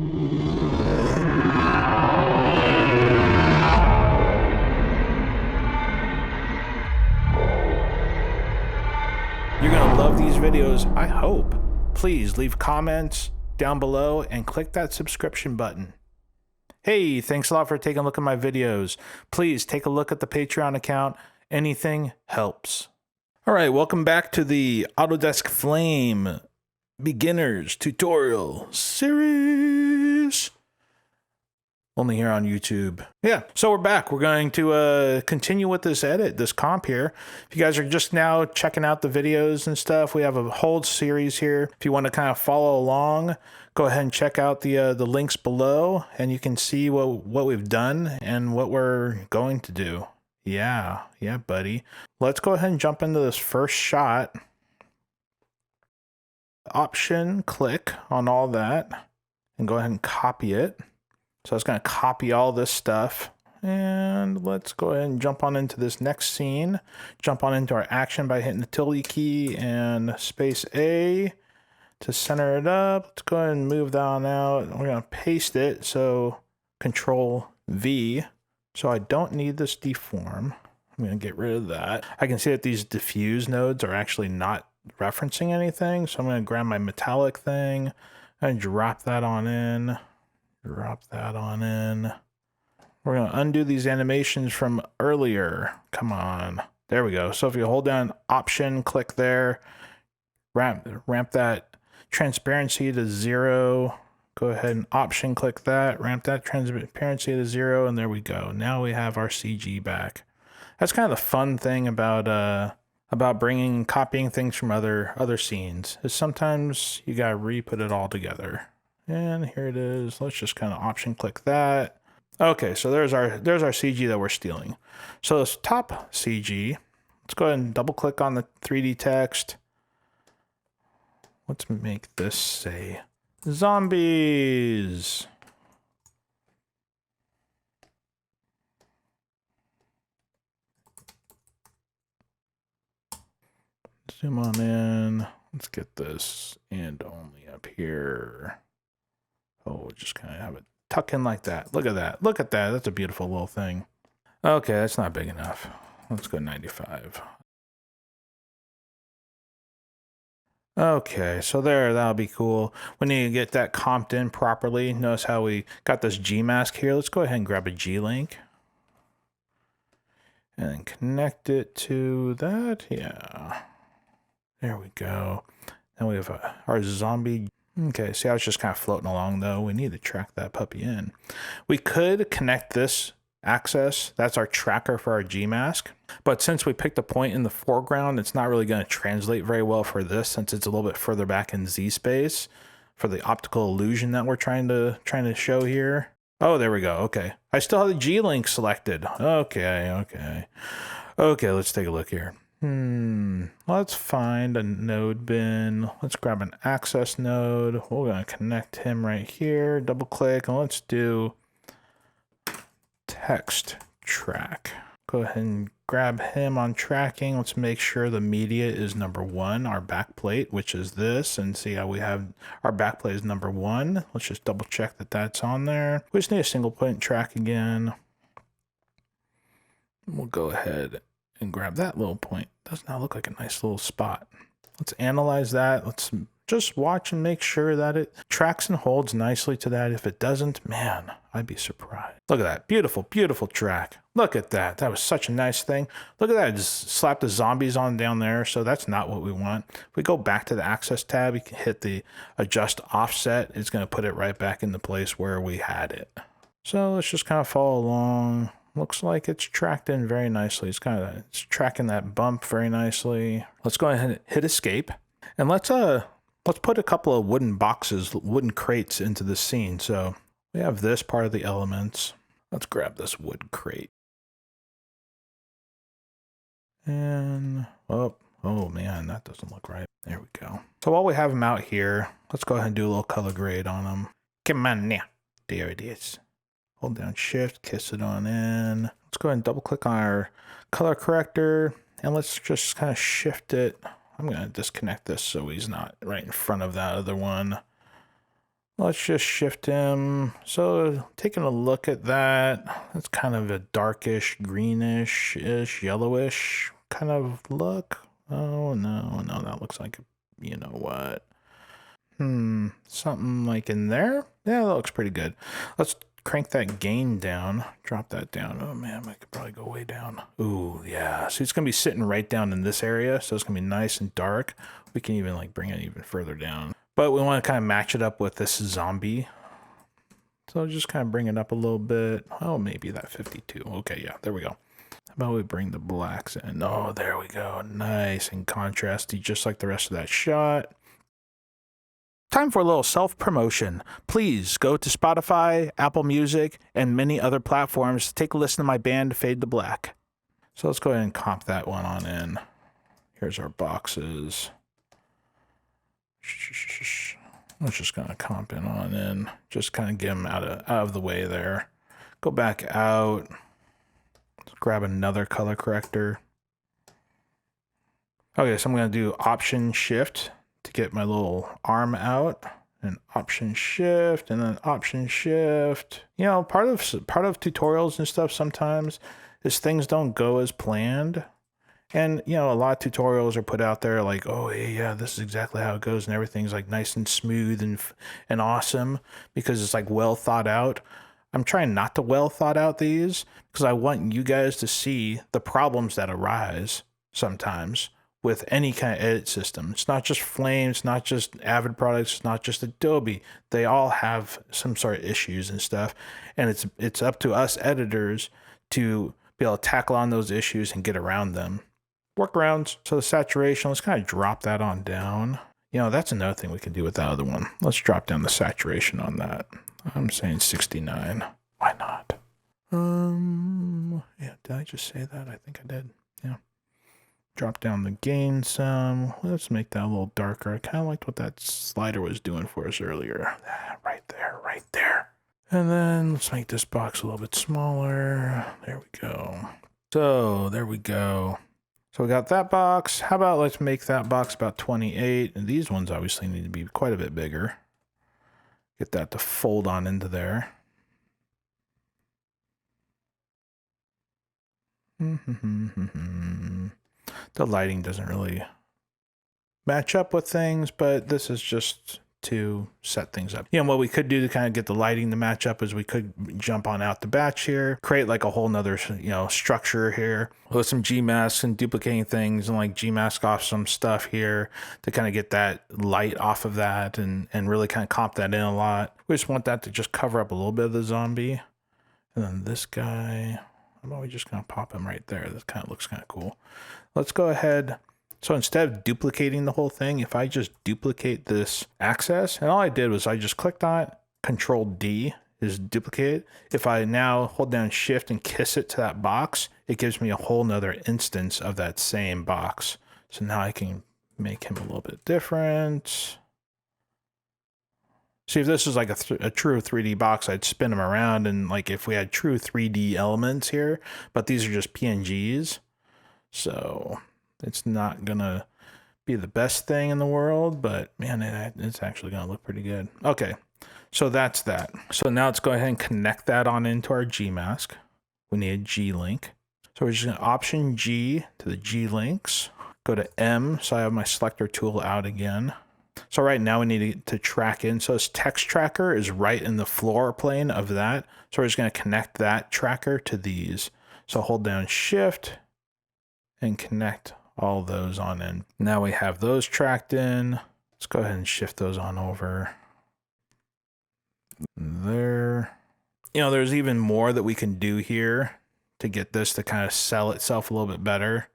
You're going to love these videos, I hope. Please leave comments down below and click that subscription button. Hey, thanks a lot for taking a look at my videos. Please take a look at the Patreon account. Anything helps. All right, welcome back to the Autodesk Flame Beginners Tutorial Series. Only here on YouTube. Yeah, so we're back. We're going to continue with this comp here. If you guys are just now checking out the videos and stuff, we have a whole series here. If you want to kind of follow along, go ahead and check out the links below, and you can see what we've done and what we're going to do. Yeah, buddy. Let's go ahead and jump into this first shot. Option, click on all that, and go ahead and copy it. So I was going to copy all this stuff, and let's go ahead and jump on into this next scene. Jump on into our action by hitting the tilde key and space A to center it up. Let's go ahead and move that on out. We're going to paste it, so Control V. So I don't need this deform. I'm going to get rid of that. I can see that these diffuse nodes are actually not referencing anything, so I'm going to grab my metallic thing and drop that on in. Drop that on in. We're going to undo these animations from earlier. Come on. There we go. So if you hold down Option, click there, ramp that transparency to 0. Go ahead and Option, click that, ramp that transparency to 0, and there we go. Now we have our CG back. That's kind of the fun thing about copying things from other scenes, is sometimes you gotta re-put it all together. And here it is. Let's just kind of Option click that. Okay, so there's our CG that we're stealing. So this top CG, let's go ahead and double click on the 3D text. Let's make this say zombies. Zoom on in. Let's get this and only up here. Oh, we'll just kind of have it tuck in like that. Look at that. Look at that. That's a beautiful little thing. Okay, that's not big enough. Let's go 95. Okay, so that'll be cool. We need to get that comped in properly. Notice how we got this G mask here. Let's go ahead and grab a G link and connect it to that. Yeah, there we go. Then we have our zombie. Okay, see, I was just kind of floating along though. We need to track that puppy in. We could connect this axis. That's our tracker for our G mask. But since we picked a point in the foreground, it's not really going to translate very well for this, since it's a little bit further back in Z space for the optical illusion that we're trying to show here. Oh, there we go. Okay. I still have the G link selected. Okay, let's take a look here. Let's find a node bin. Let's grab an access node. We're going to connect him right here. Double click, and let's do text track. Go ahead and grab him on tracking. Let's make sure the media is number 1, our backplate, which is this, and see how we have our backplate is number 1. Let's just double check that that's on there. We just need a single point track again. We'll go ahead and grab that little point. Does not look like a nice little spot. Let's analyze that. Let's just watch and make sure that it tracks and holds nicely to that. If it doesn't, man, I'd be surprised. Look at that. Beautiful, beautiful track. Look at that. That was such a nice thing. Look at that. Just slap the zombies on down there. So that's not what we want. If we go back to the access tab, we can hit the adjust offset. It's going to put it right back in the place where we had it. So let's just kind of follow along. Looks like it's tracked in very nicely. It's tracking that bump very nicely. Let's go ahead and hit escape. And let's put a couple of wooden boxes, wooden crates into this scene. So we have this part of the elements. Let's grab this wood crate. And, oh man, that doesn't look right. There we go. So while we have them out here, let's go ahead and do a little color grade on them. Come on now. There it is. Hold down shift, kiss it on in. Let's go ahead and double click on our color corrector, and let's just kind of shift it. I'm going to disconnect this so he's not right in front of that other one. Let's just shift him. So taking a look at that, it's kind of a darkish, greenish-ish, yellowish kind of look. Oh, no, that looks like, you know what? Something like in there? Yeah, that looks pretty good. Let's crank that gain down, drop that down. Oh man, I could probably go way down. Ooh, yeah. So it's gonna be sitting right down in this area, so it's gonna be nice and dark. We can even like bring it even further down. But we want to kind of match it up with this zombie. So just kind of bring it up a little bit. Oh, maybe that 52. Okay, yeah, there we go. How about we bring the blacks in? Oh, there we go. Nice and contrasty, just like the rest of that shot. Time for a little self-promotion. Please go to Spotify, Apple Music, and many other platforms to take a listen to my band, Fade to Black. So let's go ahead and comp that one on in. Here's our boxes. I'm just gonna comp it on in. Just kind of get them out of the way there. Go back out. Let's grab another color corrector. Okay, so I'm gonna do Option Shift to get my little arm out, and Option Shift, and then Option Shift. You know, part of tutorials and stuff sometimes is things don't go as planned. And, you know, a lot of tutorials are put out there like, oh, hey, yeah, this is exactly how it goes. And everything's like nice and smooth and awesome because it's like well thought out. I'm trying not to well thought out these because I want you guys to see the problems that arise sometimes with any kind of edit system. It's not just Flame, it's not just Avid products, it's not just Adobe. They all have some sort of issues and stuff. And it's up to us editors to be able to tackle on those issues and get around them. Workarounds. So the saturation, let's kind of drop that on down. You know, that's another thing we can do with that other one. Let's drop down the saturation on that. I'm saying 69. Why not? Yeah, did I just say that? I think I did. Yeah. Drop down the gain some. Let's make that a little darker. I kind of liked what that slider was doing for us earlier. Right there, right there. And then let's make this box a little bit smaller. There we go. So there we go. So we got that box. How about let's make that box about 28. And these ones obviously need to be quite a bit bigger. Get that to fold on into there. The lighting doesn't really match up with things, but this is just to set things up. You know, what we could do to kind of get the lighting to match up is we could jump on out the batch here, create like a whole nother, you know, structure here with some Gmasks and duplicating things and like Gmask off some stuff here to kind of get that light off of that and really kind of comp that in a lot. We just want that to just cover up a little bit of the zombie. And then this guy, how about we just kind of pop him right there? That kind of looks kind of cool. Let's go ahead. So instead of duplicating the whole thing, if I just duplicate this access, and all I did was I just clicked on it, Control D is duplicate. If I now hold down Shift and kiss it to that box, it gives me a whole nother instance of that same box. So now I can make him a little bit different. See, if this is like a true 3D box, I'd spin them around and like if we had true 3D elements here, but these are just PNGs. So it's not gonna be the best thing in the world, but man, it's actually gonna look pretty good. Okay, so that's that. So now let's go ahead and connect that on into our Gmask. We need a G-link. So we're just gonna Option G to the G-links. Go to M, so I have my selector tool out again. So right now we need to track in. So this text tracker is right in the floor plane of that. So we're just gonna connect that tracker to these. So hold down Shift and connect all those on in. Now we have those tracked in. Let's go ahead and shift those on over there. You know, there's even more that we can do here to get this to kind of sell itself a little bit better.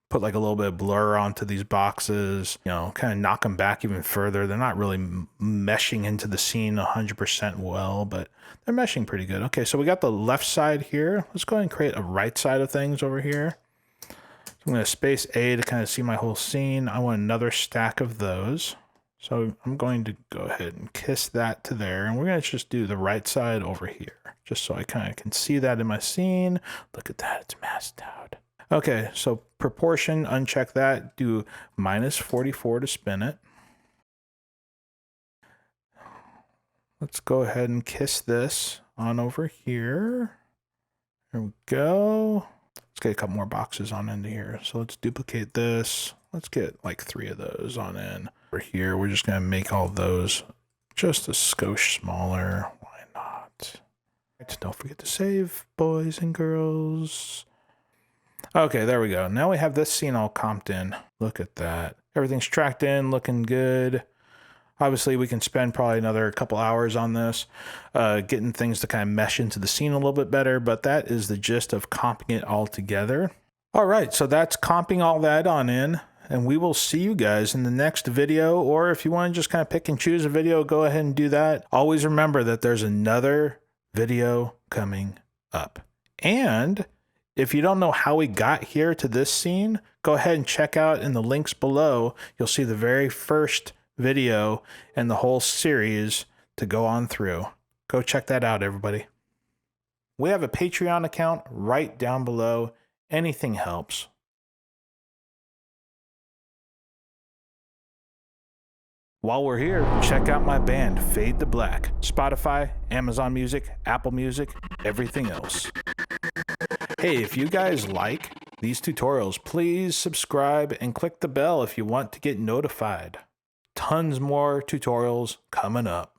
Put like a little bit of blur onto these boxes, you know, kind of knock them back even further. They're not really meshing into the scene 100% well, but they're meshing pretty good. Okay, so we got the left side here. Let's go ahead and create a right side of things over here. I'm going to space A to kind of see my whole scene. I want another stack of those. So I'm going to go ahead and kiss that to there. And we're going to just do the right side over here, just so I kind of can see that in my scene. Look at that, it's masked out. Okay, so proportion, uncheck that. Do -44 to spin it. Let's go ahead and kiss this on over here. There we go. Let's get a couple more boxes on into here. So let's duplicate this. Let's get like 3 of those on in. Over here, we're just going to make all those just a skosh smaller. Why not? Don't forget to save, boys and girls. Okay, there we go. Now we have this scene all comped in. Look at that. Everything's tracked in, looking good. Obviously, we can spend probably another couple hours on this, getting things to kind of mesh into the scene a little bit better, but that is the gist of comping it all together. All right, so that's comping all that on in, and we will see you guys in the next video, or if you want to just kind of pick and choose a video, go ahead and do that. Always remember that there's another video coming up. And if you don't know how we got here to this scene, go ahead and check out in the links below. You'll see the very first video and the whole series to go on through. Go check that out, everybody. We have a Patreon account right down below. Anything helps. While we're here, check out my band, Fade to Black. Spotify, Amazon Music, Apple Music, everything else. Hey, if you guys like these tutorials, please subscribe and click the bell if you want to get notified. Tons more tutorials coming up.